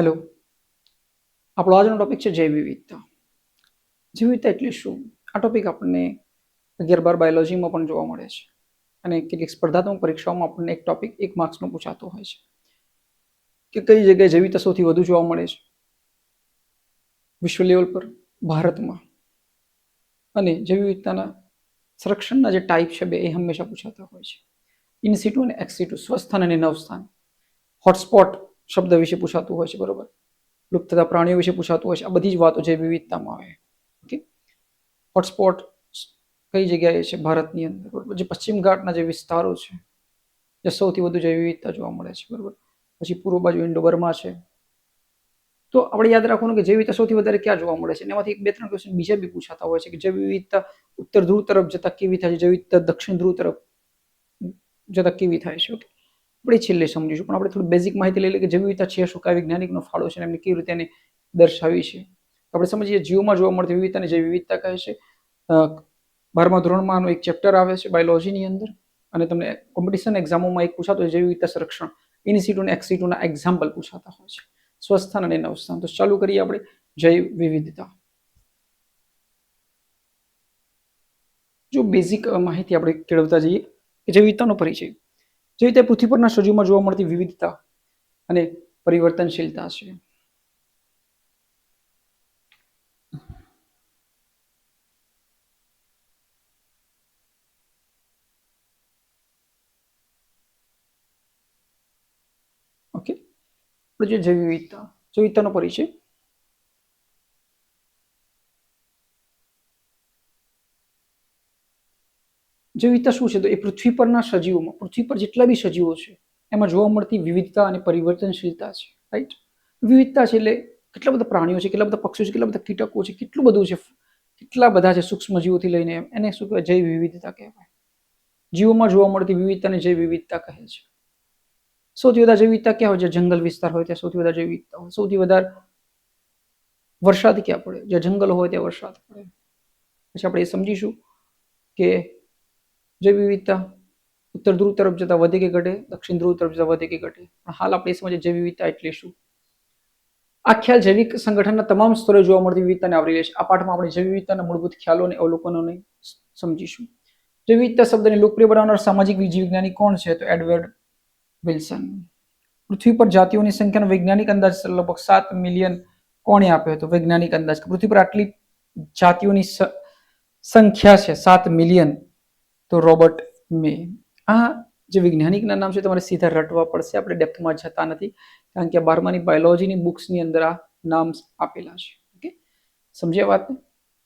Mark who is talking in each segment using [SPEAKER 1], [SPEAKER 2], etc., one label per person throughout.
[SPEAKER 1] Hello, આપણો આજનો topic છે જૈવ વિવિધતા. જૈવ વિવિધતા એટલે શું? આ ટોપિક આપણને 11-12 બાયોલોજીમાં પણ જોવા મળે છે અને કેટલીક સ્પર્ધાત્મક પરીક્ષાઓમાં આપણને એક ટોપિક 1 માર્ક્સનો પૂછાતો હોય છે કે કઈ જગ્યાએ જૈવ વિવિધતા સૌથી વધુ જોવા મળે છે વિશ્વ લેવલ પર, ભારતમાં. અને જૈવ વિવિધતાના સંરક્ષણના જે ટાઈપ છે બે એ હંમેશા પૂછાતા હોય છે. ઇન સિટુ અને એક્સ સિટુ, સ્વસ્થાન અને નવસ્થાન. હોટસ્પોટ શબ્દ વિશે પૂછાતું હોય છે, બરોબર. લુપ્ત થતા પ્રાણીઓ વિશે પૂછાતું હોય છે. આ બધી જ વાતો જૈવ વિવિધતામાં આવે. ઓકે, હોટસ્પોટ કઈ જગ્યાએ છે ભારતની અંદર, બરોબર. જે પશ્ચિમ ઘાટના જે વિસ્તારો છે જે સૌથી વધુ જૈવ વિવિધતા જોવા મળે છે, બરોબર. પછી પૂર્વ બાજુ ઇન્ડો બર્મા છે. તો આપણે યાદ રાખવાનું કે જૈવ વિવિધતા સૌથી વધારે ક્યાં જોવા મળે છે. એમાંથી 2-3 ક્વેશ્ચન બીજા બી પૂછાતા હોય છે કે જૈવ વિવિધતા ઉત્તર ધ્રુવ તરફ જતા કેવી થાય છે, જૈવ વિવિધતા દક્ષિણ ધ્રુવ તરફ જતા કેવી થાય છે. ઓકે, આપણે છેલ્લે સમજીશું, પણ આપણે થોડી બેઝિક માહિતી લઈ લઈએ કે જૈવ વિવિધતા છે શું, કયા વૈજ્ઞાનિકનો ફાળો છે અને એમને કેવી રીતે એને દર્શાવી છે. આપણે સમજીએ જીવમાં જોવા મળતી વિવિધતાને જૈવ વિવિધતા કહે છે. 12મા ધોરણમાં આનો એક ચેપ્ટર આવે છે બાયોલોજીની અંદર, અને તમને કોમ્પિટિશન એક્ઝામોમાં એક પૂછાતો હોય જૈવ વિવિધતા સંરક્ષણ, ઇન સિટુ અને એક્સ સિટુના એક્ઝામ્પલ પૂછાતા હોય છે, સ્વસ્થાન અને નવસ્થાન. તો ચાલુ કરીએ આપણે જૈવ વિવિધતા. જો બેઝિક માહિતી આપણે કેળવતા જઈએ કે જૈવ વિવિધતાનો પરિચય. જૈવ વિવિધતા પૃથ્વી પરના સજીવમાં જોવા મળતી વિવિધતા અને પરિવર્તનશીલતા છે. ઓકે, જે જૈવ વિવિધતાનો પરિચય. જૈવ વિવિધતા શું છે? તો એ પૃથ્વી પરના સજીવોમાં, પૃથ્વી પર જેટલા બી સજીવો છે એમાં જોવા મળતી વિવિધતા અને પરિવર્તનશીલતા છે. રાઈટ, વિવિધતા છે એટલે કેટલા બધા પ્રાણીઓ છે, કેટલા બધા પક્ષીઓ છે, કેટલા બધા કીટકો છે, કેટલું બધું છે, કેટલા બધા છે સૂક્ષ્મ જીવોથી લઈને, એને શું કહેવાય? જૈવ વિવિધતા કહેવાય. જીવોમાં જોવા મળતી વિવિધતાને જૈવ વિવિધતા કહે છે. સૌથી વધારે જૈવ વિવિધતા ક્યાં હોય? જ્યાં જંગલ વિસ્તાર હોય ત્યાં સૌથી વધારે જૈવ વિવિધતા હોય. સૌથી વધારે વરસાદ ક્યાં પડે? જ્યાં જંગલ હોય ત્યાં વરસાદ પડે. પછી આપણે એ સમજીશું કે જૈવ વિવિધતા ઉત્તર ધ્રુવ તરફ જતા વધે કે ઘટે, દક્ષિણ ધ્રુવ તરફ જતા વધે કે ઘટે. પણ હાલ આપણે સમજીએ જૈવ વિવિધતા એટલે શું. આ ખ્યાલ જૈવિક સંગઠનના તમામ સ્તરે જોવા મળતી વિવિધતાને આવરી લે છે. આ પાઠમાં આપણે જૈવ વિવિધતાના મૂળભૂત ખ્યાલો અને અવલોકનોને સમજીશું. જૈવ વિવિધતા શબ્દને લોકપ્રિય બનાવનાર સામાજિક જીવવિજ્ઞાની કોણ છે? તો એડવર્ડ વિલ્સન. પૃથ્વી પર જાતિઓની સંખ્યાનો વૈજ્ઞાનિક અંદાજ લગભગ 7 મિલિયન કોણે આપ્યો હતો? વૈજ્ઞાનિક અંદાજ. પૃથ્વી પર આટલી જાતિઓની સંખ્યા છે 7 મિલિયન, તો રોબર્ટ મે. આ જે વૈજ્ઞાનિકના નામ છે તમારે સીધા રટવા પડશે, આપણે ડેપ્થમાં જતા નથી કારણ કે 12માની બાયોલોજીની બુક્સની અંદર આ નામ આપેલા છે. ઓકે, સમજ્યા વાતને?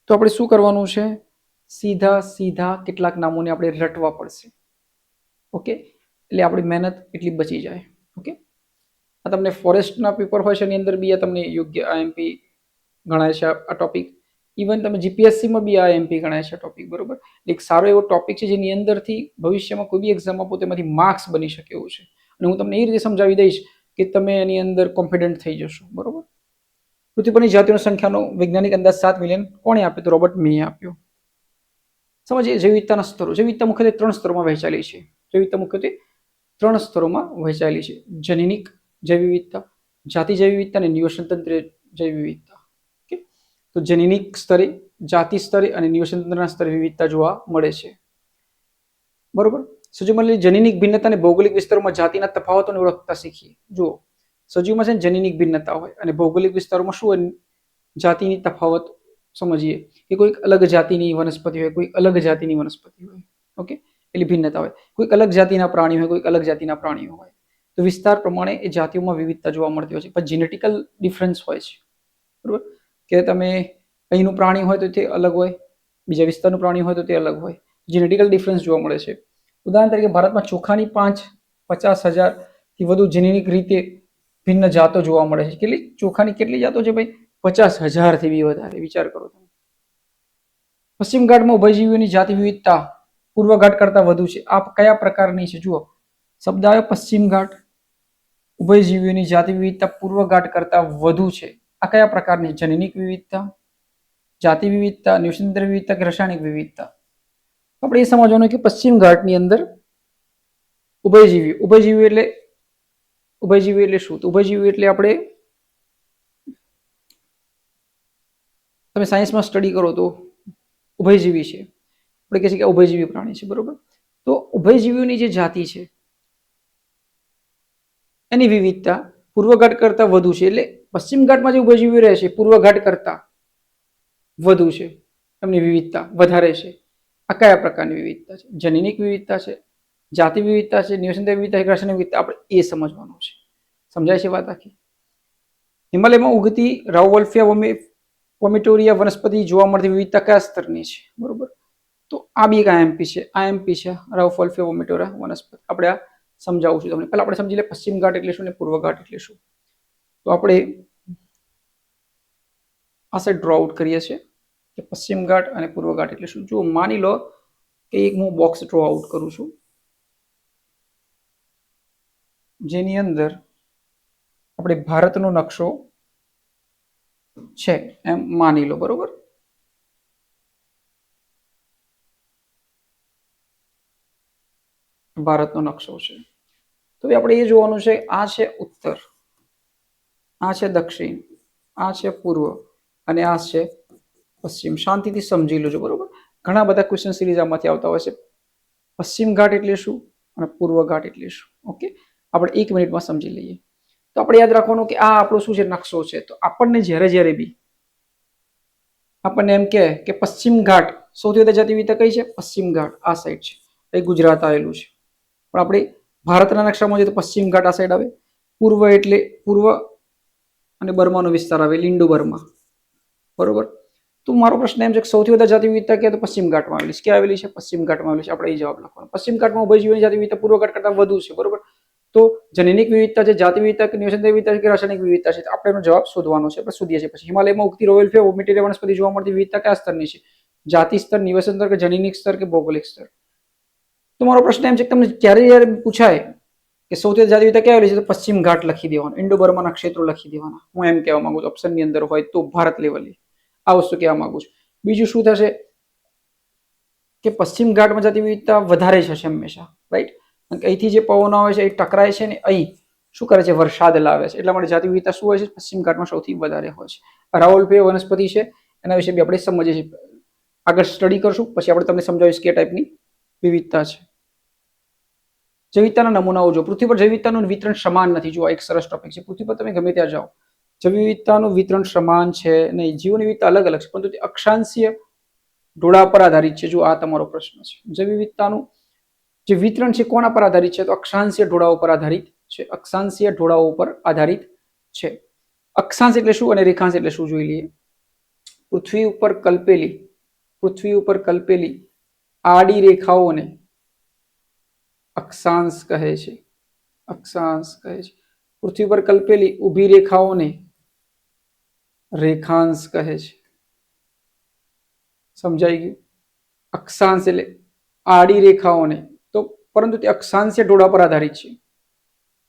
[SPEAKER 1] તો આપણે શું કરવાનું છે? સીધા કેટલાક નામોને આપણે રટવા પડશે. ઓકે, એટલે આપણી મહેનત એટલી બચી જાય. ઓકે, આ તમને ફોરેસ્ટના પેપર હોય છે એની અંદર બી આ તમને યોગ્ય આઈએમપી ગણાય છે આ ટોપિક. ઇવન તમે જીપીએસસીમાં બી આ આઈએમપી ગણાય છે ટોપિક, બરોબર. એક સારો એવો ટોપિક છે જેની અંદરથી ભવિષ્યમાં કોઈ બી એક્ઝામ આપો તેમાંથી માર્ક્સ બની શકે એવું છે, અને હું તમને એ રીતે સમજાવી દઈશ કે તમે એની અંદર કોન્ફિડન્ટ થઈ જશો, બરોબર. પૃથ્વી પરની જાતિઓની સંખ્યાનો વૈજ્ઞાનિક અંદાજ 7 મિલિયન કોણે આપ્યો? તો રોબર્ટ મે આપ્યો. સમજીએ જૈવ વિવિધતાના સ્તરો. જૈવ વિવિધતા મુખ્યત્વે 3 સ્તરોમાં વહેંચાયેલી છે. જૈવ વિવિધતા મુખ્યત્વે 3 સ્તરોમાં વહેંચાયેલી છે. જનીનિક જૈવ વિવિધતા, જાતિ જૈવ વિવિધતા અને નિવસનતંત્ર જૈવ વિવિધતા. ઓકે, તો જનીનિક સ્તરે, જાતિ સ્તરે અને નિવસનતંત્રના સ્તરે વિવિધતા જોવા મળે છે, બરોબર. સજીવમાં જનીનિક ભિન્નતા અને ભૌગોલિક વિસ્તારોમાં જાતિના તફાવતોને ઓળખતા શીખીએ. જુઓ, સજીવમાં છે જનીનિક ભિન્નતા હોય અને ભૌગોલિક વિસ્તારોમાં શું હોય? જાતિની તફાવત સમજીએ કે કોઈક અલગ જાતિની વનસ્પતિ હોય, કોઈક અલગ જાતિની વનસ્પતિ હોય. ઓકે, એટલે ભિન્નતા હોય. કોઈક અલગ જાતિના પ્રાણી હોય, કોઈક અલગ જાતિના પ્રાણીઓ હોય. તો વિસ્તાર પ્રમાણે એ જાતિઓમાં વિવિધતા જોવા મળતી હોય છે. પણ જેનેટિકલ ડિફરન્સ હોય છે, બરોબર. કે તમે અહીંનું પ્રાણી હોય તો તે અલગ હોય, બીજા વિસ્તારનું પ્રાણી હોય તો તે અલગ હોય. જેનેટિકલ ડિફરન્સ જોવા મળે છે. ઉદાહરણ તરીકે ભારતમાં ચોખાની 50,000 થી વધુ જેનેટિક રીતે ભિન્ન જાતો જોવા મળે છે. ચોખાની કેટલી જાતો છે ભાઈ? 50,000 થી બી વધારે. વિચાર કરો તમે. પશ્ચિમ ઘાટમાં ઉભયજીવીઓની જાતિ વિવિધતા પૂર્વ ઘાટ કરતા વધુ છે. આ કયા પ્રકારની છે? જુઓ, શબ્દ આવ્યો પશ્ચિમ ઘાટ. ઉભયજીવીઓની જાતિ વિવિધતા પૂર્વ ઘાટ કરતા વધુ છે. આ કયા પ્રકારની? જનીનિક વિવિધતા, જાતિ વિવિધતા, નિવસનતંત્ર વિવિધતા કે રાસાયણિક વિવિધતા? આપણે એ સમજવાનું કે પશ્ચિમ ઘાટની અંદર ઉભયજીવી એટલે શું? તો ઉભયજીવી એટલે આપણે તમે સાયન્સમાં સ્ટડી કરો તો ઉભયજીવી છે, આપણે કહીએ છીએ કે ઉભયજીવી પ્રાણી છે, બરોબર. તો ઉભયજીવીઓની જે જાતિ છે એની વિવિધતા પૂર્વ ઘાટ કરતા વધુ છે. એટલે પશ્ચિમ ઘાટમાં જે ઉભયજીવીઓ રહે છે પૂર્વ ઘાટ કરતા વધુ છે, એમની વિવિધતા વધારે છે. આ કયા પ્રકારની વિવિધતા છે? જનીનિક વિવિધતા છે, જાતિ વિવિધતા છે, નિવસનતા વિવિધતા છે, રાસાયણિક વિવિધતા, આપણે એ સમજવાનું છે. સમજાય છે વાત આખી? હિમાલયમાં ઉગતી રાઉવોલ્ફિયા વોમિટોરિયા વનસ્પતિ જોવા મળતી વિવિધતા કયા સ્તરની છે? બરોબર. તો આ બી એક આઈએમપી છે. આઈએમપી છે રાઉવોલ્ફિયા વોમિટોરિયા વનસ્પતિ. આપણે આ સમજાવું છું તમને. પહેલા આપણે સમજી લે પશ્ચિમ ઘાટ એટલે શું ને પૂર્વ ઘાટ એટલે શું. તો આપણે આ સાઈડ ડ્રો આઉટ કરીએ છીએ કે પશ્ચિમ ઘાટ અને પૂર્વ ઘાટ એટલે શું. જો માની લો કે એક હું બોક્સ ડ્રો આઉટ કરું છું જેની અંદર આપણે ભારતનો નકશો છે એમ માની લો, બરોબર. ભારતનો નકશો છે. તો આપણે એ જોવાનું છે આ છે ઉત્તર, આ છે દક્ષિણ, આ છે પૂર્વ અને આ છે પશ્ચિમ. શાંતિથી સમજી લેજો, બરોબર. ઘણા બધા ક્વેશ્ચન સિરીઝ આમાંથી આવતા હોય છે. પશ્ચિમ ઘાટ એટલે શું અને પૂર્વ ઘાટ એટલે શું? ઓકે, આપણે 1 મિનિટમાં સમજી લઈએ. તો આપણે યાદ રાખવાનું કે આ આપણો શું છે નકશો છે. તો આપણને જ્યારે બી આપણને એમ કે પશ્ચિમ ઘાટ સૌથી વધારે જાતિ વિવિધતા કઈ છે? પશ્ચિમ ઘાટ આ સાઈડ છે, એ ગુજરાત આવેલું છે. પણ આપણે ભારતના નકશામાં જોઈએ તો પશ્ચિમ ઘાટ આ સાઈડ આવે, પૂર્વ એટલે પૂર્વ અને બર્માનો વિસ્તાર આવે, લિંડો બર્મા, બરોબર. તો મારો પ્રશ્ન એમ છે કે સૌથી વધારે જાતિ વિવિધતા કે તો પશ્ચિમ ઘાટમાં આવેલી છે. ક્યાં આવેલી છે? પશ્ચિમ ઘાટમાં આવેલી છે. આપણે એ જવાબ લખવાનો. પશ્ચિમ ઘાટમાં ઉભયજીવીઓની જાતિ વિવિધતા પૂર્વ ઘાટ કરતા વધુ છે, બરોબર. તો જનીનિક વિવિધતા છે, જાતિ વિવિધતા કે નિવસનતા વિવિધતા કે રાસાયણિક વિવિધતા છે, આપણે એનો જવાબ શોધવાનો છે. આપણે શોધીએ છીએ. પછી હિમાલયમાં ઉગતી રાઉવોલ્ફિયા વોમિટોરિયા વનસ્પતિ જોવા મળતી વિવિધતા કયા સ્તરની છે? જાતિ સ્તર, નિવસન સ્તર કે જનીનિક સ્તર કે ભૌગોલિક સ્તર? તો મારો પ્રશ્ન એમ છે કે તમને જ્યારે પૂછાય કે સૌથી જાતિ વિવિધતા ક્યાં આવેલી છે તો પશ્ચિમ ઘાટ લખી દેવાનો, ઇન્ડો બર્માના ક્ષેત્રો લખી દેવાના. હું એમ કહેવા માંગુ છું ઓપ્શનની અંદર હોય તો ભારત લેવલે આ વસ્તુ કહેવા માંગુ છું. બીજું શું થશે કે પશ્ચિમ ઘાટમાં જાતિ વિવિધતા વધારે છે હંમેશા, રાઈટ. અહીંથી જે પવનો આવે છે એ ટકરાય છે ને અહીં શું કરે છે? વરસાદ લાવે છે. એટલા માટે જાતિ વિવિધતા શું હોય છે? પશ્ચિમ ઘાટમાં સૌથી વધારે હોય છે. રાઉવોલ્ફિયા વનસ્પતિ છે એના વિશે બી આપણે સમજીએ છીએ. આગળ સ્ટડી કરશું પછી આપણે તમને સમજાવીશ કે ટાઈપની વિવિધતા છે. જૈવિકતાના નમૂનાઓ જો. પૃથ્વી પર જૈવિકતાનું વિતરણ સમાન નથી. જો એક સરસ ટોપિક છે. પૃથ્વી પર તમે ગમે ત્યાં જાઓ જૈવિકતાનું વિતરણ સમાન છે નહીં. જીવની વિવિધતા અલગ અલગ છે પરંતુ તે અક્ષાંશીય ઢોળાવ પર આધારિત છે. જો આ તમારો પ્રશ્ન છે. જૈવિકતાનું જે વિતરણ છે કોના પર આધારિત છે? તો અક્ષાંશીય ઢોળાવ પર આધારિત છે. અક્ષાંશીય ઢોળાવો પર આધારિત છે. અક્ષાંશ એટલે શું અને રેખાંશ એટલે શું જોઈ લઈએ. પૃથ્વી ઉપર કલ્પેલી આડી રેખાઓને અક્ષાંશ કહે છે. અક્ષાંશ કહે છે. પૃથ્વી પર કલ્પેલી ઊભી રેખાઓને રેખાંશ કહે છે. સમજાઈ ગયું? અક્ષાંશ એટલે આડી રેખાઓને, તો પરંતુ તે અક્ષાંશીય ઢોળાવ પર આધારિત છે.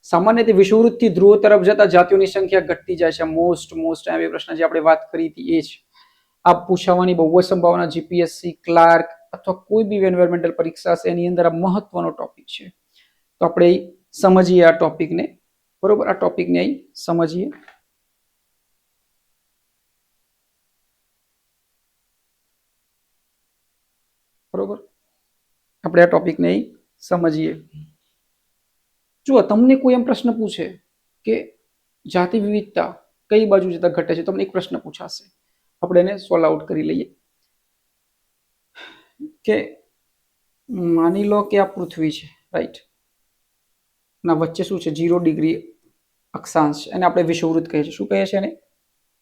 [SPEAKER 1] સામાન્ય રીતે વિષુવવૃત્તથી ધ્રુવ તરફ જતા જાતિઓની સંખ્યા ઘટતી જાય છે. મોસ્ટ એ પ્રશ્ન જે આપણે વાત કરી હતી એ છે. આ પૂછવાની બહુ જ સંભાવના જીપીએસસી, ક્લાર્ક અથવા કોઈ બી એન્વાયરમેન્ટલ પરીક્ષા છે એની અંદર આ મહત્વનો ટોપિક છે. તો આપણે સમજીએ આ ટોપિકને, બરોબર. આ ટોપિકને અહીં સમજીએ. બરોબર, આપણે આ ટોપિકને અહીં સમજીએ. જો તમને કોઈ એમ પ્રશ્ન પૂછે કે જાતિ વિવિધતા કઈ બાજુ જતા ઘટે છે, તમને એક પ્રશ્ન પૂછાશે, આપણે એને સોલ્વ આઉટ કરી લઈએ. કે માની લો કે આ પૃથ્વી છે, રાઈટ, ના વચ્ચે શું છે? 0 ડિગ્રી અક્ષાંશ છે. એને આપણે વિષુવવૃત્ત કહીએ છીએ. શું કહીએ છીએ? એને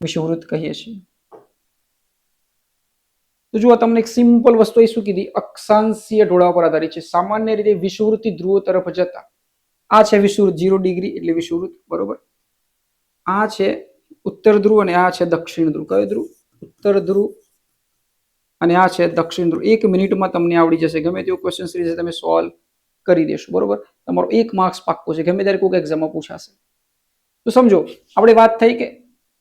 [SPEAKER 1] વિષુવવૃત્ત કહીએ છીએ. તો જો તમને એક સિમ્પલ વસ્તુ એ શું કીધી? અક્ષાંશીય ઢોળાવ પર આધારિત છે. સામાન્ય રીતે વિષુવવૃત્તથી ધ્રુવો તરફ જતા આ છે વિષુવવૃત્ત, 0 ડિગ્રી એટલે વિષુવવૃત્ત, બરોબર. આ છે ઉત્તર ધ્રુવ અને આ છે દક્ષિણ ધ્રુવ. કયો ધ્રુવ? ઉત્તર ધ્રુવ અને આ છે દક્ષિણ ધ્રુવ. 1 મિનિટમાં તમને આવડી જશે. ગમે તેવું ક્વેશ્ચન સિરીઝ તમે સોલ્વ કરી દેશો, બરોબર. તમારો 1 માર્ક્સ પાક્કો છે. ગમે ત્યારે કોઈ એક્ઝામમાં પૂછાશે. તો સમજો આપણે વાત થઈ કે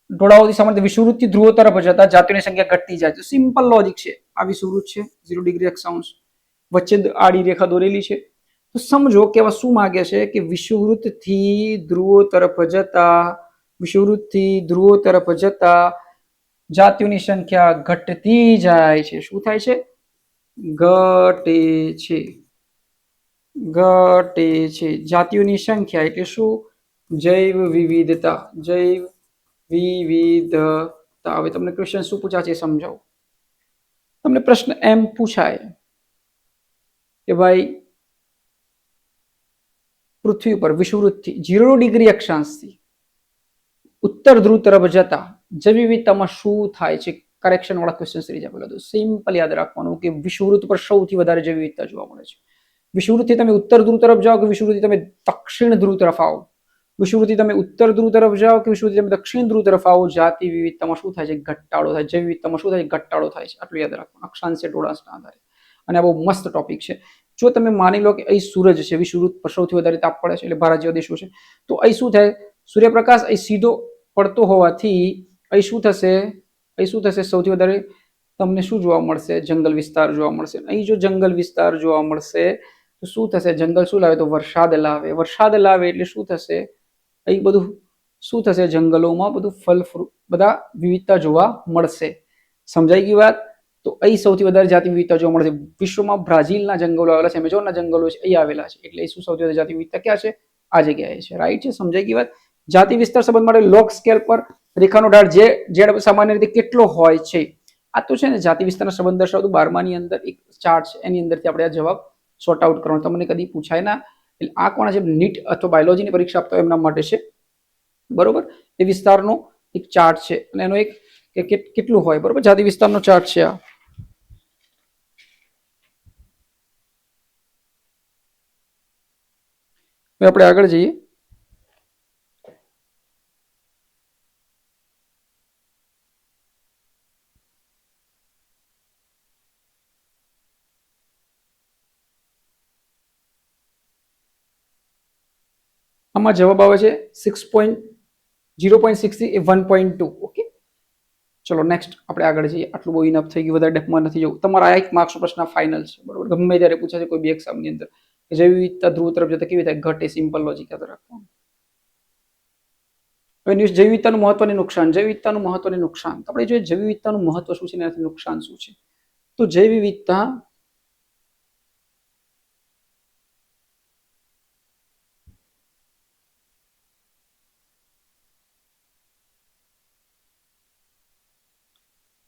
[SPEAKER 1] ઢોળાવોથી સામાન્ય વિષુવવૃત્તથી ધ્રુવો તરફ જતા જાતિઓની સંખ્યા ઘટતી જાય. તો સિમ્પલ લોજિક છે. આ વિષુવવૃત્ત છે, 0 ડિગ્રી અક્ષાંશ, વચ્ચે આડી રેખા દોરેલી છે. તો સમજો કે શું માંગે છે કે વિષુવવૃત્તથી ધ્રુવો તરફ જતા જાતિઓની સંખ્યા ઘટતી જાય છે. શું થાય છે? ઘટે છે. ઘટે છે. જાતિઓની સંખ્યા એટલે શું? જૈવ વિવિધતા. જૈવ વિવિધતા. હવે તમને ક્વેશ્ચન શું પૂછા છે સમજાવો. તમને પ્રશ્ન એમ પૂછાય કે ભાઈ પૃથ્વી પર વિષુવવૃત્તથી 0 ડિગ્રી અક્ષાંશથી ઉત્તર ધ્રુવ તરફ જતા જૈવ વિવિધતામાં શું થાય છે? કરેક્શન વાળા ક્વેશ્ચન સિરીઝ આપેલા તો સિમ્પલ યાદ રાખવાનું કે વિષુવવૃત્ત પર સૌથી વધારે જૈવ વિવિધતા જોવા મળે છે. વિષુવવૃત્તથી તમે ઉત્તર ધ્રુવ તરફ જાઓ કે વિષુવવૃત્તથી તમે દક્ષિણ ધ્રુવ તરફ આવો, વિષુવવૃત્તથી તમે ઉત્તર ધ્રુવ તરફ જાઓ કે વિષુવવૃત્તથી તમે દક્ષિણ ધ્રુવ તરફ આવો, જાતિ વિવિધતામાં શું થાય છે? ઘટાડો થાય. જૈવ વિવિધતામાં શું થાય છે? ઘટાડો થાય છે. આટલું યાદ રાખવાનું અક્ષાંશ ટોળાંશના આધારે. અને આ બહુ મસ્ત ટોપિક છે. જો તમે માની લો કે અહીં સૂરજ છે, વિષુવવૃત્ત પર સૌથી વધારે તાપ પડે છે એટલે ભારત જેવા દેશો છે, તો અહીં શું થાય? સૂર્યપ્રકાશ અહીં સીધો પડતો હોવાથી અહીં શું થશે? અહીં શું થશે? સૌથી વધારે તમને શું જોવા મળશે? જંગલ વિસ્તાર જોવા મળશે. અહીં જો જંગલ વિસ્તાર જોવા મળશે તો શું થશે? જંગલ શું લાવે? તો વરસાદ લાવે. વરસાદ લાવે એટલે શું થશે? અહીં બધું શું થશે? જંગલોમાં બધું ફળ ફ્રૂટ બધા વિવિધતા જોવા મળશે. સમજાઈ ગઈ વાત? તો અહીં સૌથી વધારે જાતિ વિવિધતા જોવા મળશે. વિશ્વમાં બ્રાઝિલના જંગલો આવેલા છે, એમેઝોનના જંગલો છે, અહીં આવેલા છે. એટલે શું સૌથી વધારે જાતિ વિવિધતા ક્યાં છે? આ જગ્યાએ છે. રાઈટ છે? સમજાઈ ગઈ વાત? જાતિ વિસ્તાર સંબંધ માટે લોગ સ્કેલ પર રેખાનો ઢાળ જે સામાન્ય રીતે કેટલો હોય છે? આ તો છે ને જાતિ વિસ્તારના સંબંધ દર્શાવતું 12માની અંદર એક ચાર્ટ છે, એની અંદરથી આપણે આ જવાબ સોર્ટ આઉટ કરવાનો. તમને કદી પૂછાય ના. એટલે આ કોણ છે? નીટ અથવા બાયોલોજીની પરીક્ષા આપતા એમના માટે છે. બરોબર? એ વિસ્તારનો એક ચાર્ટ છે અને એનો એક કેટલું હોય, બરોબર? જાતિ વિસ્તારનો ચાર્ટ છે આ. આપણે આગળ જઈએ. આમાં જવાબ આવે છે 0.6 થી 1.2. ઓકે, ચલો નેક્સ્ટ આપણે આગળ જઈએ. આટલું બહુ ઇનફ થઈ ગયું, વધારે ડેપમાં નથી જવું. તમારા આ એક માર્ક્સનો પ્રશ્ન ફાઇનલ છે, બરોબર? ગમે ત્યારે પૂછાશે કોઈ બી એક્ઝામની અંદર કે જૈવ વિવિધતા ધ્રુવ તરફ જતા કેવી થાય? ઘટે. સિમ્પલ લોજિક યાદ રાખવાનું. હવે જૈવ વિવિધતાનું મહત્વનું નુકસાન. જૈવ વિવિધતાનું મહત્વનું નુકસાન આપણે જોઈએ. જૈવ વિવિધતાનું મહત્વ શું છે, એનાથી નુકસાન શું છે? તો જૈવ વિવિધતા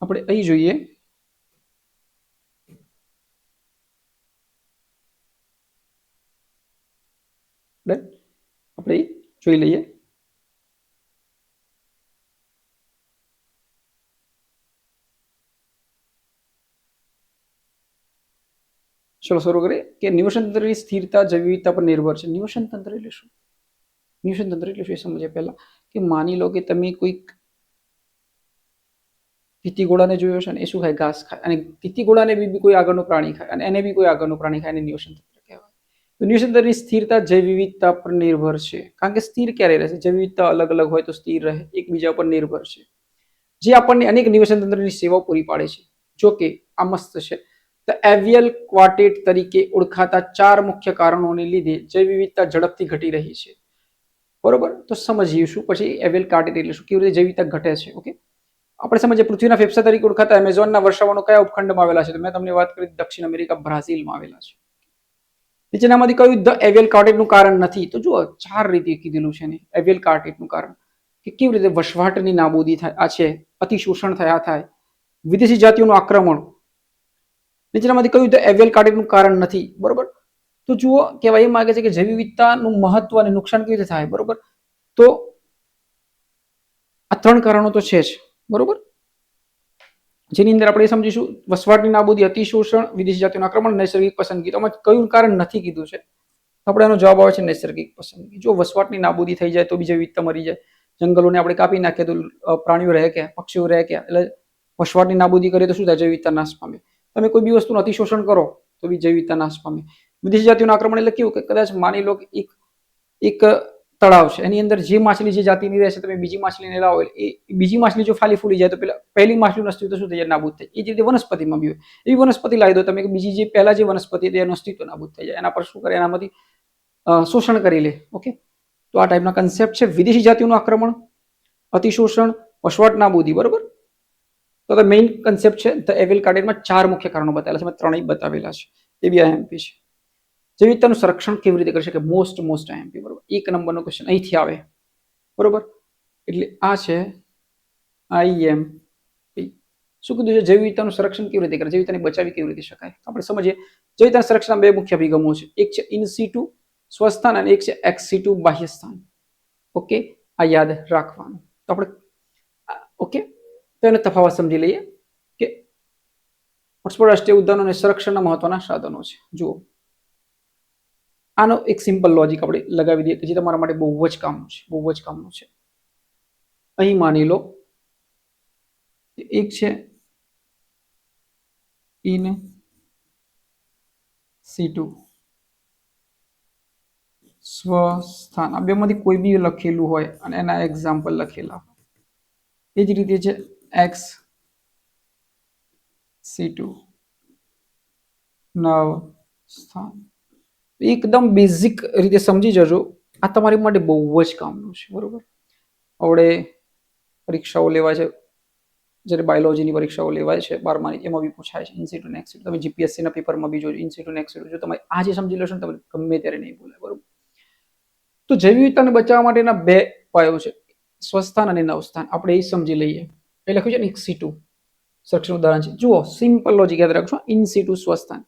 [SPEAKER 1] આપણે અહીં જોઈએ. આપણે જોઈ લઈએ. ચલો શરૂ કરીએ કે નિવસન તંત્રની સ્થિરતા જૈવ વિવિધતા પર નિર્ભર છે. નિવસન તંત્ર એટલે શું? નિવસન તંત્ર એટલે શું એ સમજીએ પહેલા. કે માની લો કે તમે કોઈક તીતીઘોડાને જોયો છે ને, એ શું ખાય? ઘાસ ખાય. અને તીતીઘોડાને બી કોઈ આગળનું પ્રાણી ખાય અને એને બી કોઈ આગળનું પ્રાણી ખાય, એને નિવસન તંત્ર કહેવાય. તો નિવસન તંત્રની સ્થિરતા જૈવ વિવિધતા પર નિર્ભર છે. કારણ કે સ્થિર ક્યારે રહેશે? જૈવ વિવિધતા અલગ અલગ હોય તો સ્થિર રહે, એકબીજા પર નિર્ભર છે. જે આપણને અનેક નિવસન તંત્રની સેવાઓ પૂરી પાડે છે. જો કે આ મસ્ત છે. ધ એવિયલ ક્વાર્ટેટ તરીકે ઓળખાતા 4 મુખ્ય કારણોને લીધે જૈવ વિવિધતા ઝડપથી ઘટી રહી છે. બરોબર? તો સમજીએ શું પછી એવિયલ ક્વાર્ટેટ એટલે શું, કેવી રીતે જૈવ વિવિધતા ઘટે છે. ઓકે, આપણે સમજીએ. પૃથ્વીના ફેફસા તરીકે ઓળખાતા એમેઝોનના વર્ષાવનો કયા ઉપખંડમાં આવેલા છે? તો મેં તમને વાત કરી દક્ષિણ અમેરિકા, બ્રાઝિલમાં આવેલા છે. નીચેનામાંથી કયું ધ એવિયલ કાર્ટેટનું કારણ નથી? તો જુઓ 4 રીતે કીધેલું છે ને એવિયલ કાર્ટેટનું કારણ. કે કેવી રીતે વસવાટની નાબૂદી થાય, આ છે. અતિશોષણ થયા થાય, વિદેશી જાતિઓનું આક્રમણ. નીચેનામાંથી કયું ધ એવિયલ કાર્ટેટનું કારણ નથી? બરોબર? તો જુઓ, કહેવાય એ માંગે છે કે જૈવ વિવિધતાનું મહત્વ અને નુકસાન કેવી રીતે થાય. બરોબર? તો આ 3 કારણો તો છે જ. બરોબર? જેની અંદર આપણે સમજીશું વસવાટની નાબૂદી, અતિશોષણ, વિદેશી જાતિઓનું આક્રમણ, નૈસર્ગિક પસંદગી. તો આમાં કયું કારણ નથી કીધું છે? આપણે એનો જવાબ આવે છે નૈસર્ગિક પસંદગી. જો વસવાટની નાબૂદી થઈ જાય તો બીજી વિવિધતા મરી જાય. જંગલોને આપણે કાપી નાખીએ તો પ્રાણીઓ રહે ક્યાં? પક્ષીઓ રહે ક્યાં? એટલે વસવાટની નાબૂદી કરીએ તો શું થાય? જૈવ વિવિધતા નાશ પામે. તમે કોઈ બી વસ્તુનું અતિશોષણ કરો તો બી જૈવ વિવિધતા નાશ પામે. વિદેશી જાતિઓનું આક્રમણ એટલે કેવું કે કદાચ માની લો કે એક તળાવ છે, એની અંદર જે માછલી જે જાતિની રહે છે, તમે બીજી માછલીને લાવો, એ બીજી માછલી જો ખાલી ફૂલી જાય તો પેલા પહેલી માછલીનું અસ્તિત્વ શું થઈ જાય? નાબૂદ થઈ. એ જ રીતે વનસ્પતિમાં બી હોય. એવી વનસ્પતિ લાવી દો તમે કે બીજી જે પહેલા જે વનસ્પતિ હતી એનું અસ્તિત્વ નાબૂદ થઈ જાય. એના પર શું કરે? એનામાંથી શોષણ કરી લે. ઓકે, તો આ ટાઈપના કન્સેપ્ટ છે. વિદેશી જાતિઓનું આક્રમણ, અતિશોષણ, વસવાટ નાબૂદી. બરોબર? તો મેઇન કન્સેપ્ટ છે ધ એવિલ ગાર્ડનમાં 4 મુખ્ય કારણો બતાવેલા છે, મેં 3 બતાવેલા છે. એ બી આઈએમપી છે. જૈવ વિવિધતાનું સંરક્ષણ કેવી રીતે કરી શકે? Most IMP. બરોબર, 1 નંબરનો ક્વેશ્ચન અહીંથી આવે. બરોબર, એટલે આ છે આઈએમપી. શું કીધું છે? જૈવ વિવિધતાનું સંરક્ષણ કેવી રીતે કરે, જૈવ વિવિધતાને બચાવી કેવી રીતે શકાય? આપણે સમજીએ. જૈવ વિવિધતાના સંરક્ષણના 2 મુખ્ય અભિગમો છે. એક છે ઇન સિટુ સ્વસ્થાન અને એક છે એક્સ સિટુ બાહ્ય સ્થાન. ઓકે, આ યાદ રાખવાનું. તો આપણે ઓકે, તો એનો તફાવત સમજી લઈએ કે હોટસ્પોટ રાષ્ટ્રીય ઉદ્યાનો અને સંરક્ષણના મહત્વના સાધનો છે. જુઓ, આનો એક સિમ્પલ લોજિક આપણે લગાવી દઈએ કે જે તમારા માટે બહુ જ કામનું છે. અહીં માની લો એક છે ઇન સિટુ સ્વસ્થાન. આ બેમાંથી કોઈ બી લખેલું હોય અને એના એક્ઝામ્પલ લખેલા. એ જ રીતે છે એક્સ સિટુ નવ સ્થાન. એકદમ બેઝિક રીતે સમજી જજો. આ તમારી માટે બહુ જ કામનું છે. બરોબર, આપણે પરીક્ષાઓ લેવાય છે, જ્યારે બાયોલોજીની પરીક્ષાઓ લેવાય છે 12માની, એમાં બી પૂછાય છે ઇન સિટુ ને એક્સ સિટુ. તમે જીપીએસસી ના પેપરમાં બી જોજો ઇન સિટુ ને એક્સ સિટુ. જો તમે આજે સમજી લેશો ને, તમે ગમે ત્યારે નહીં ભૂલે. બરોબર, તો જૈવ વિવિધતાને બચાવવા માટેના 2 ઉપાયો છે, સ્વસ્થાન અને નવસ્થાન. આપણે એ સમજી લઈએ. એ લખ્યું છે ને ઇન સિટુ સંરક્ષણ ઉદાહરણ છે. જુઓ, સિમ્પલ લોજિક યાદ રાખજો. ઇન સિટુ સ્વસ્થાન,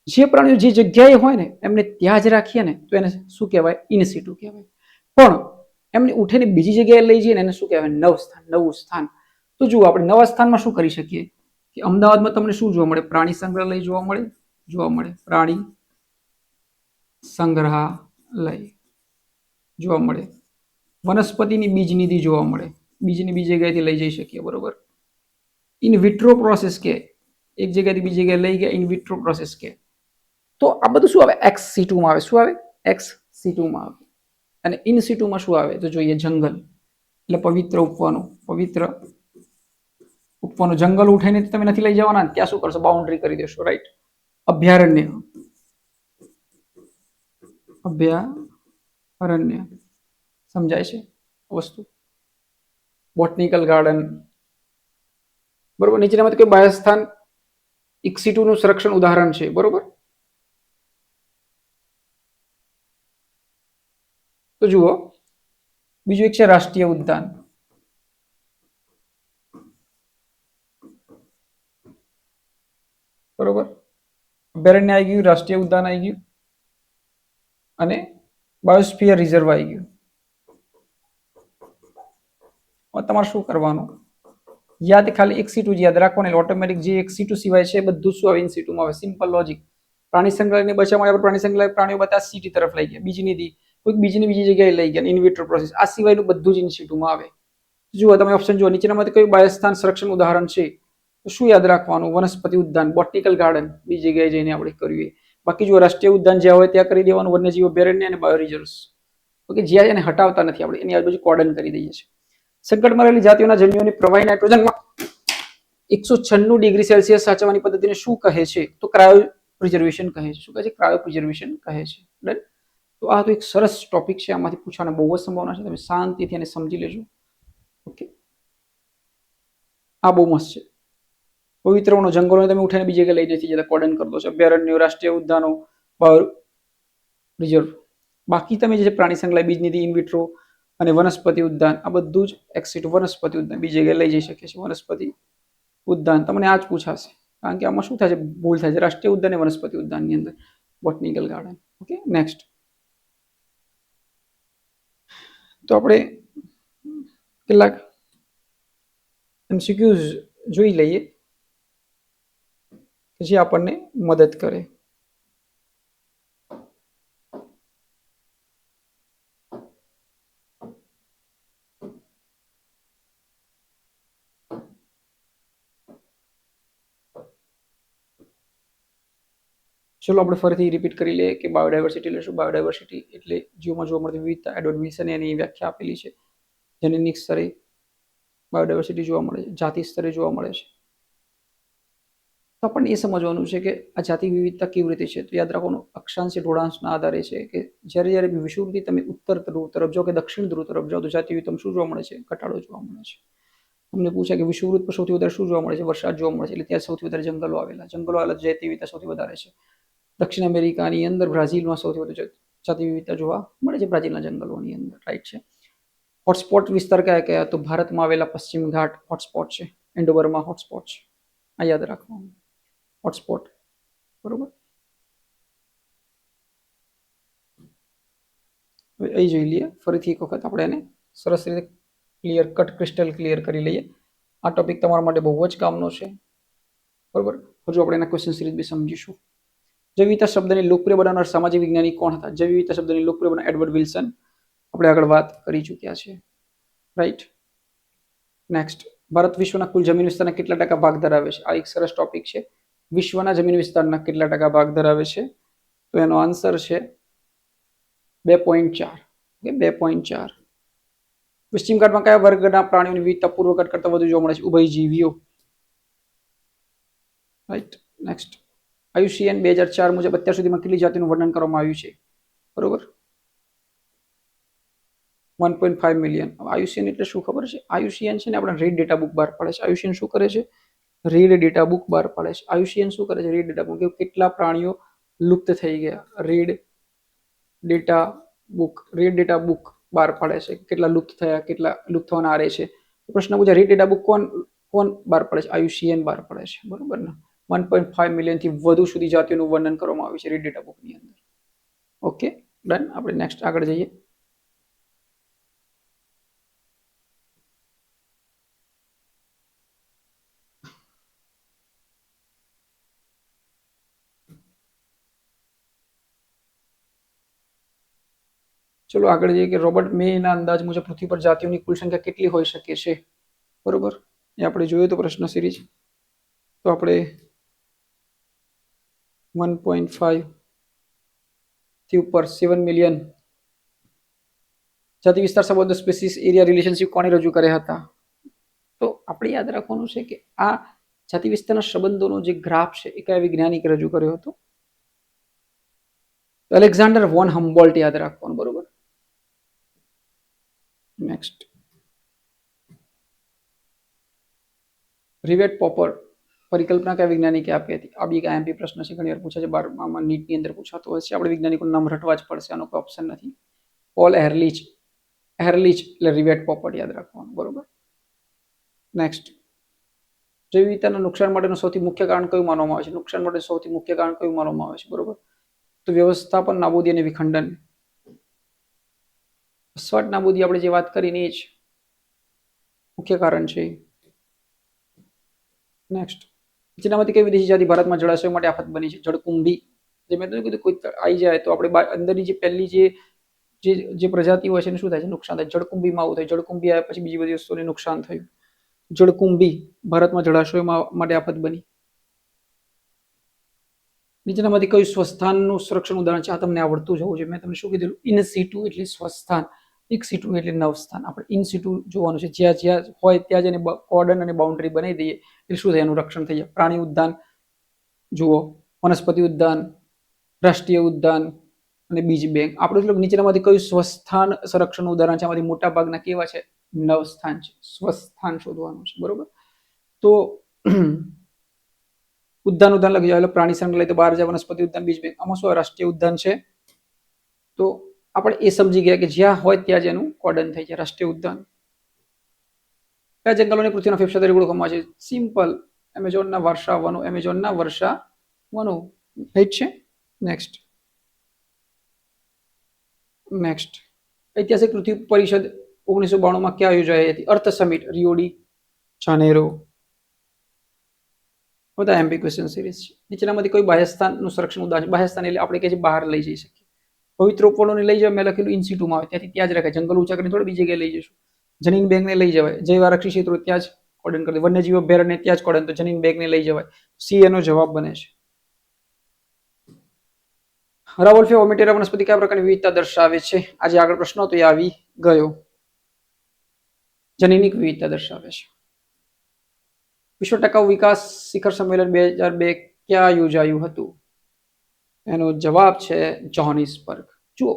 [SPEAKER 1] જે પ્રાણીઓ જે જગ્યાએ હોય ને એમને ત્યાં જ રાખીએ ને તો એને શું કહેવાય? ઇન સિટુ કહેવાય. પણ એમને ઉઠીને બીજી જગ્યાએ લઈ જઈએ ને એને શું કહેવાય? નવું સ્થાન. તો જુઓ, આપણે નવા સ્થાનમાં શું કરી શકીએ કે અમદાવાદમાં તમને શું જોવા મળે? પ્રાણી સંગ્રહાલય જોવા મળે. પ્રાણી સંગ્રહાલય જોવા મળે. વનસ્પતિની બીજ નિધિ જોવા મળે. બીજની બીજી જગ્યાએથી લઈ જઈ શકીએ. બરોબર, ઇન વિટ્રો પ્રોસેસ કે એક જગ્યાથી બીજી જગ્યાએ લઈ ગયા, ઇન વિટ્રો પ્રોસેસ કે. તો આ બધું શું આવે? એક્સ સિટુમાં આવે. શું આવે? એક્સ સિટુમાં આવે. અને ઇન સિટુમાં શું આવે? તો જોઈએ જંગલ, એટલે પવિત્ર ઉપવાનું જંગલ ઉઠાઈને તમે નથી લઈ જવાના. ત્યાં શું કરશો? બાઉન્ડ્રી કરી દેશો. રાઈટ. અભયારણ્ય સમજાય છે વસ્તુ. Botanical garden. બરોબર, નીચેનામાંથી કોઈ બાહ્ય સ્થાન ઇન સિટુનું સંરક્ષણ ઉદાહરણ છે. બરોબર, તો જુઓ, બીજું એક છે રાષ્ટ્રીય ઉદ્યાન. બરોબર, અભયારણ્ય આવી ગયું, રાષ્ટ્રીય ઉદ્યાન આવી ગયું અને બાયોસ્ફિયર રિઝર્વ આવી ગયું. તમારે શું કરવાનું? યાદ ખાલી એક સિટુ યાદ રાખવાનું. ઓટોમેટિક જે એક સિટુ સિવાય છે બધું શું આવે? ઇન સિટુમાં આવે. Simple logic. પ્રાણી સંગ્રહાલયને બચાવવા માટે પ્રાણી સંગ્રહાલય પ્રાણીઓ બધા સિટી તરફ લઈ ગયા, બીજી નીતિ કોઈક બીજી જગ્યાએ લઈ ગયા, ઇન વિટ્રો પ્રોસેસ. આ સિવાયનું બધું જ ઇન સિટુમાં આવે. જુઓ, તમે ઓપ્શન જુઓ, નીચેનામાંથી કયું બાહ્ય સ્થાન સંરક્ષણ ઉદાહરણ છે? તો શું યાદ રાખવાનું? વનસ્પતિ ઉદ્યાન, બોટનિકલ ગાર્ડન, બીજી જગ્યાએ જઈને આપણે કરીએ. બાકી જો રાષ્ટ્રીય ઉદ્યાન જ્યાં હોય ત્યાં કરી દેવાનું, વન્યજીવ અભયારણ્ય અને બાયો રિઝર્વ્સ. ઓકે, જ્યાં એને હટાવતા નથી આપણે, એની આજુબાજુ કોર્ડન કરી દઈએ છીએ. સંકટમાં રહેલી જાતિઓના જન્યુઓની પ્રવાહી નાઇટ્રોજનમાં 196 ડિગ્રી સેલ્સિયસ સાચવવાની પદ્ધતિને શું કહે છે? તો ક્રાયો પ્રિઝર્વેશન કહે છે. શું કહે છે? ક્રાયો પ્રિઝર્વેશન કહે છે. ડન. તો આ તો એક સરસ ટોપિક છે. આમાંથી પૂછવાની બહુ જ સંભાવના છે. તમે શાંતિથી એને સમજી લેજો. ઓકે, આ બહુ મસ્ત છે. પવિત્ર વનો જંગલો તમે ઉઠાઈને બીજી જગ્યાએ લઈ નથી જતા, કોર્ડન કરી દો છો. અભયારણ્યો, રાષ્ટ્રીય ઉદ્યાનો, બાયો રિઝર્વ. બાકી તમે જે પ્રાણી સંગ્રહાલય, બીજ નિધિ, ઇન વિટ્રો અને વનસ્પતિ ઉદ્યાન, આ બધું જ એક્સ સિટુ વનસ્પતિ ઉદ્યાન બીજી જગ્યાએ લઈ જઈ શકે છે. વનસ્પતિ ઉદ્યાન તમને આ જ પૂછાશે, કારણ કે આમાં શું થાય છે? ભૂલ થાય છે. રાષ્ટ્રીય ઉદ્યાન અને વનસ્પતિ ઉદ્યાનની અંદર બોટનિકલ ગાર્ડન. Okay, next. તો આપણે કેટલાક એમસીક્યુઝ જોઈ લઈએ કે જે આપણને મદદ કરે. ચલો આપણે ફરીથી રિપીટ કરી લઈએ કે બાયોડાયવર્સિટી એટલે શું? બાયોડાયવર્સિટી એટલે જીવમાં જોવા મળતી વિવિધતા. એડવર્ડ વિલ્સને એની વ્યાખ્યા આપેલી છે. જનનિક સ્તરે બાયોડાયવર્સિટી જોવા મળે છે, જાતિ સ્તરે જોવા મળે છે. તો આપણને એ સમજવાનું છે કે આ જાતિ વિવિધતા કેવી રીતે છે. તો યાદ રાખવાનું, અક્ષાંશ ઢોળાંશના આધારે છે કે જ્યારે વિષુવવૃત્તિ તમે ઉત્તર ધ્રુવ તરફ જાઓ કે દક્ષિણ ધ્રુવ તરફ જાઓ તો જાતિ વિવિધતામાં શું જોવા મળે છે? ઘટાડો જોવા મળે છે. તમને પૂછે કે વિષુવવૃત્ત પર સૌથી વધારે શું જોવા મળે છે? વરસાદ જોવા મળે છે, એટલે ત્યાં સૌથી વધારે જંગલો આવેલા જૈવ વિવિધતા સૌથી વધારે છે. દક્ષિણ અમેરિકાની અંદર બ્રાઝિલમાં સૌથી વધુ જૈવ વિવિધતા જોવા મળે છે, બ્રાઝિલના જંગલોની અંદર, રાઈટ છે. હોટસ્પોટ વિસ્તાર કયા કયા? તો ભારતમાં આવેલા પશ્ચિમ ઘાટ હોટસ્પોટ છે, એન્ડોવરમાં હોટસ્પોટ છે, આ યાદ રાખવાનું હોટસ્પોટ, બરોબર. હવે અહીં જોઈ લઈએ ફરીથી એક વખત આપણે એને સરસ રીતે ક્લિયર કટ ક્રિસ્ટલ ક્લિયર કરી લઈએ. આ ટોપિક તમારા માટે બહુ જ કામનો છે, બરોબર. હજુ આપણે એના ક્વેશ્ચન સિરીઝ બી સમજીશું. જૈવ વિવિધતા શબ્દને લોકપ્રિય બનાવનાર સામાજિક વિજ્ઞાની કોણ હતા? જૈવ વિવિધતા શબ્દને લોકપ્રિય બનાવનાર એડવર્ડ વિલ્સન, આપણે આગળ વાત કરી ચૂક્યા છે, રાઈટ. નેક્સ્ટ, ભારત વિશ્વના કુલ જમીન વિસ્તારના કેટલા ટકા ભાગ ધરાવે છે? આ એક સરસ ટોપિક છે. વિશ્વના જમીન વિસ્તારના કેટલા ટકા ભાગ ધરાવે છે? તો એનો આન્સર છે 2.4. 2.4. પશ્ચિમ ઘાટમાં કયા વર્ગના પ્રાણીઓની વિવિધતા પૂર્વ ઘાટ કરતાં વધુ જોવા મળે છે? ઉભયજીવીઓ, રાઈટ. નેક્સ્ટ, IUCN 2004 મુજબ અત્યાર સુધીમાં કેટલી જાતિનું વર્ણન કરવામાં આવ્યું છે? બરોબર, 1.5 મિલિયન. IUCN એટલે શું ખબર છે? IUCN છે ને આપણે રીડ ડેટા બુક બહાર પાડે છે. IUCN શું કરે છે? રીડ ડેટા બુક બહાર પાડે છે. IUCN શું કરે છે? રીડ ડેટા બુક, કેટલા પ્રાણીઓ લુપ્ત થઈ ગયા, રીડ ડેટા બુક બહાર પાડે છે, કેટલા લુપ્ત થયા, કેટલા લુપ્ત થવાના આરે છે. પ્રશ્ન પૂછે રીડ ડેટા બુક કોણ બહાર પાડે છે? IUCN બહાર પાડે છે, બરોબર ને. 1.5 મિલિયન થી વધુ સુધી જાતિઓનું વર્ણન કરવામાં આવ્યું છે રીડ ડેટા બુકની અંદર. Okay, done. આપણે નેક્સ્ટ આગળ જઈએ. ચલો આગળ જઈએ કે રોબર્ટ મેના અંદાજ મુજબ પૃથ્વી પર જાતિઓની કુલ સંખ્યા કેટલી હોઈ શકે છે? બરોબર, એ આપણે જોયું તો પ્રશ્ન સિરીઝ. તો આપણે 1.5 થી ઉપર 7 મિલિયન જાતિ વિસ્તાર સંબંધો સ્પેસીસ એરિયા રિલેશનશિપ કોણે રજૂ કર્યા હતા? તો આપણે યાદ રાખવાનું છે કે આ જાતિ વિસ્તારના સંબંધોનો જે ગ્રાફ છે એ કયા વૈજ્ઞાનિકે રજૂ કર્યો હતો? એલેક્ઝાન્ડર વોન હમ્બોલ્ટ યાદ રાખવાનું, બરોબર. નેક્સ્ટ, રિવેટ પોપર પરિકલ્પના કયા વૈજ્ઞાનિકે આપી હતી? આ બી એક આઈએમપી પ્રશ્ન છે, ઘણી વાર પૂછાય છે, 12માં નીટની અંદર પૂછાતો હોય છે. આપણે વૈજ્ઞાનિકોનું નામ રટવા જ પડશે, આનો કોઈ ઓપ્શન નથી. પોલ એહરલીચ એટલે રિવેટ પોપર યાદ રાખવાનું, બરોબર. નેક્સ્ટ, જૈવ વિવિધતાના નુકસાન માટેનું સૌથી મુખ્ય કારણ કયું માનવામાં આવે છે? નુકસાન માટે સૌથી મુખ્ય કારણ કયું માનવામાં આવે છે? બરોબર, તો વ્યવસ્થાપન, નાબૂદી અને વિખંડન. વસવાટ નાબૂદી આપણે જે વાત કરીને એ જ મુખ્ય કારણ છે. નેક્સ્ટ, જેનામાંથી કઈ વિદેશી જાતિ ભારતમાં જળાશયો માટે આફત બની છે? જળકુંભી. જે મેં તમને કીધું કોઈ આવી જાય તો આપણે અંદરની જે પહેલી જે પ્રજાતિ હોય છે એને શું થાય છે? નુકસાન થાય. જળકુંભીમાં આવું થાય. જળકુંભી આવ્યા પછી બીજી બધી વસ્તુને નુકસાન થયું. જળકુંભી ભારતમાં જળાશયો માટે આફત બની. નીચેનામાંથી કયું સ્વસ્થાનનું સંરક્ષણ ઉદાહરણ છે? આ તમને આવડતું જ હોવું જોઈએ. મેં તમને શું કીધું? ઇન સિટુ એટલે સ્વસ્થાન, ઇક સિટુ એટલે નવસ્થાન. આપણે ઇન સિટુ જોવાનું છે, જ્યાં હોય ત્યાં જ એને કોર્ડન અને બાઉન્ડ્રી બનાવી દઈએ એટલે શું થાય? એનું રક્ષણ થઈ જાય. પ્રાણી ઉદ્યાન જુઓ, વનસ્પતિ ઉદ્યાન, રાષ્ટ્રીય ઉદ્યાન અને બીજ બેંક. આપણે નીચેનામાંથી કયું સ્વસ્થાન સંરક્ષણનું ઉદાહરણ છે? આમાંથી મોટા ભાગના કેવા છે? નવસ્થાન છે. સ્વસ્થાન શોધવાનું છે, બરોબર. તો ઉદ્યાન લખી જાય, પ્રાણી સંગ્રહાલય તો બહાર જાય, વનસ્પતિ ઉદ્યાન, બીજ બેંક. આમાં શું રાષ્ટ્રીય ઉદ્યાન છે? તો આપણે એ સમજી ગયા કે જ્યાં હોય ત્યાં જ એનું કોર્ડન થઈ જાય. રાષ્ટ્રીય ઉદ્યાન. કયા જંગલોને પૃથ્વીના ફેફસા તરીકે ઓળખવામાં આવે છે? સિમ્પલ, એમેઝોનના વર્ષા વનો. એમેઝોનના વર્ષા વનો, રાઈટ છે. નેક્સ્ટ, ઐતિહાસિક પૃથ્વી પરિષદ 1992માં ક્યાં યોજાઈ હતી? અર્થ સમિટ, રિયો ડી જાનેરો. બધા એમપી ક્વેશ્ચન સિરીઝ છે. નીચેનામાંથી કોઈ બાહ્યસ્થાનનું સંરક્ષણ ઉદાહરણ છે? બાહ્યસ્થાન એટલે આપણે કે બહાર લઈ જઈ શકીએ. પવિત્ર ઉપવનોને લઈ જવા, મેં લખેલું ઇન સિટુમાં આવે, ત્યાંથી ત્યાં જ રખાય. જંગલ ઊંચા કરીને થોડી બીજી જગ્યાએ લઈ જઈશું. જનીન બેંકને લઈ જવાય. જૈવ આરક્ષિત ક્ષેત્રો ત્યાં જ કોર્ડન કરી દે. વન્યજીવ અભયારણ્ય ત્યાં જ કોર્ડન, તો જનીન બેંકને લઈ જવાય. સી એનો જવાબ બને છે. રાવોલ્ફે ઓમેટેરા વનસ્પતિ કયા પ્રકારની વિવિધતા દર્શાવે છે? આજે આગળ પ્રશ્ન હતો એ આવી ગયો. જનીનિક વિવિધતા દર્શાવે છે. વિશ્વ ટકાઉ વિકાસ શિખર સંમેલન 2002 ક્યાં યોજાયું હતું? એનો જવાબ છે જોહાનિસબર્ગ. જુઓ,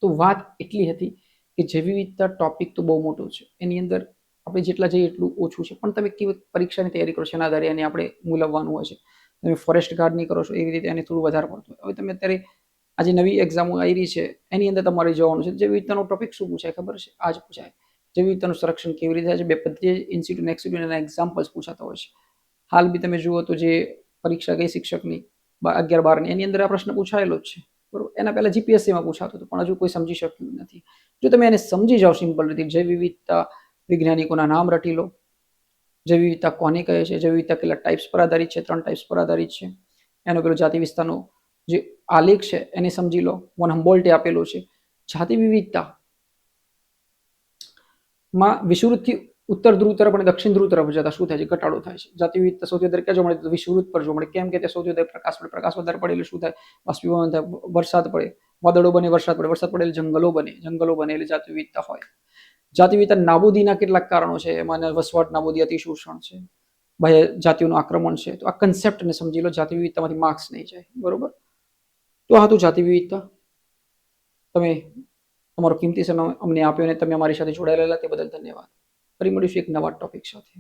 [SPEAKER 1] તો વાત એટલી હતી કે જૈવ વિવિધતા ટોપિક તો બહુ મોટો છે. એની અંદર આપણે જેટલા જઈએ એટલું ઓછું છે, પણ તમે કેવી પરીક્ષાની તૈયારી કરો છો એના આધારે એને આપણે મૂલવવાનું હોય છે. તમે ફોરેસ્ટ ગાર્ડની કરો છો એવી રીતે એને થોડું વધારે પડતું હોય. હવે તમે અત્યારે આજે નવી એક્ઝામો આવી રહી છે એની અંદર તમારે જવાનું છે. જૈવ વિવિધતાનો ટોપિક શું પૂછાય ખબર છે? આજ પૂછાય. જૈવ વિવિધતાનું સંરક્ષણ કેવી રીતે થાય છે, બે પદ્ધતિ ઇન્સ્ટિટ્યૂટ એક્સિટ્યૂટ એના એક્ઝામ્પલ્સ પૂછાતા હોય છે. હાલ બી તમે જુઓ તો જે પરીક્ષા ગઈ શિક્ષકની 11-12ની એની અંદર આ પ્રશ્ન પૂછાયેલો જ છે, બરોબર. એના પહેલા જીપીએસસીમાં પૂછાતો હતો પણ હજુ કોઈ સમજી શક્યું નથી. જો તમે એને સમજી જાઓ સિમ્પલ રીતે, જૈવ વિવિધતા વૈજ્ઞાનિકોના નામ રટી લો, જૈવ વિવિધતા કોને કહે છે, જૈવ વિવિધતા કેટલા ટાઈપ્સ પર આધારિત છે, 3 ટાઈપ્સ પર આધારિત છે. એનો પેલો જાતિ વિસ્તારનો જે આલેખ છે એને સમજી લો, વન હમ્બોલ્ટે આપેલો છે. જાતિ વિવિધતા માં વિષુવવૃત્તથી ઉત્તર ધ્રુવ તરફ અને દક્ષિણ ધ્રુવ તરફ જતા શું થાય છે? ઘટાડો થાય છે. જાતિ વિવિધતા સૌથી વધારે ક્યાં જોવા મળે? તો વિષુવવૃત્ત પર જોવા મળે. કેમ કે તે સૌથી વધારે પ્રકાશ પડે, પ્રકાશ વધારે પડે એટલે શું થાય? બાષ્પીભવન થાય, વરસાદ પડે, વાદળો બને, વરસાદ પડે, વરસાદ પડે એટલે જંગલો બને, જંગલો બને એટલે જાતિ વિવિધતા હોય. જાતિ વિવિધતા નાબૂદીના કેટલાક કારણો છે, એમાં વસવાટ નાબૂદી, અતિશોષણ છે, બાહ્ય જાતિઓનું આક્રમણ છે. તો આ કન્સેપ્ટને સમજી લો, જાતિ વિવિધતામાંથી માર્ક્સ નહીં જાય, બરોબર. તો આ હતું જાતિ વિવિધતા. તમે તમારો કિંમતી સમય અમને આપ્યો અને તમે અમારી સાથે જોડાયેલા તે બદલ ધન્યવાદ. ફરી મળીશું એક નવા ટોપિક સાથે.